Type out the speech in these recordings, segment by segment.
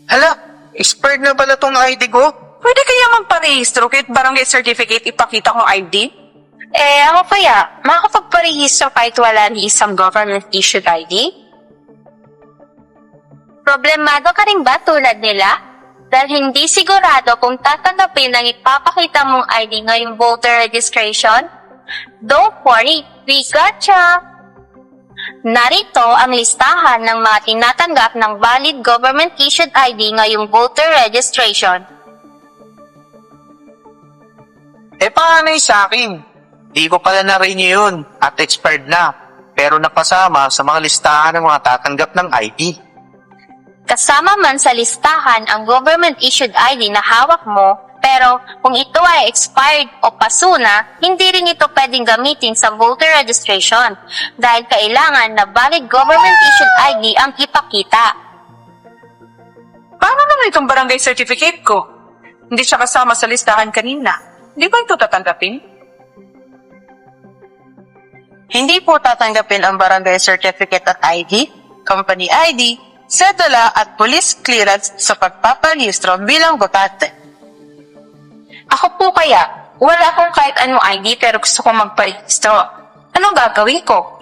Hala, expired na pala tong ID ko? Pwede kaya magparehistro kahit barangay certificate ipakita kong ID? Ako kaya, makakapagparehistro kahit wala ni isang government-issued ID? Problemado ka rin ba tulad nila? Dahil hindi sigurado kung tatanggapin ang ipapakita mong ID ngayong voter registration? Don't worry, we gotcha! Narito ang listahan ng mga tinatanggap ng valid government-issued ID ngayong voter registration. Paano yung sa akin? Di ko pala na-renew yun at expired na. Pero napasama sa mga listahan ng mga tatanggap ng ID. Kasama man sa listahan ang government-issued ID na hawak mo, pero kung ito ay expired o paso na, hindi rin ito pwedeng gamitin sa voter registration dahil kailangan na valid government-issued ID ang ipakita. Paano naman itong barangay certificate ko? Hindi siya kasama sa listahan kanina. Hindi ba ito tatanggapin? Hindi po tatanggapin ang barangay certificate at ID, company ID, sedula at police clearance sa pagpaparehistro bilang botante. Ako po kaya, wala akong kahit anong ID pero gusto kong magparehistro. Anong gagawin ko?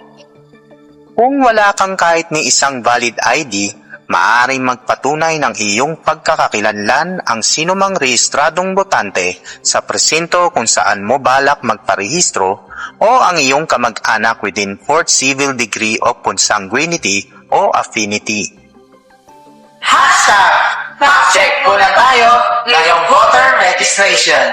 Kung wala kang kahit ni isang valid ID, maaaring magpatunay ng iyong pagkakakilanlan ang sinumang rehistradong botante sa presinto kung saan mo balak magparehistro o ang iyong kamag-anak within 4th civil degree of consanguinity o affinity. Fact check muna tayo ngayong voter registration.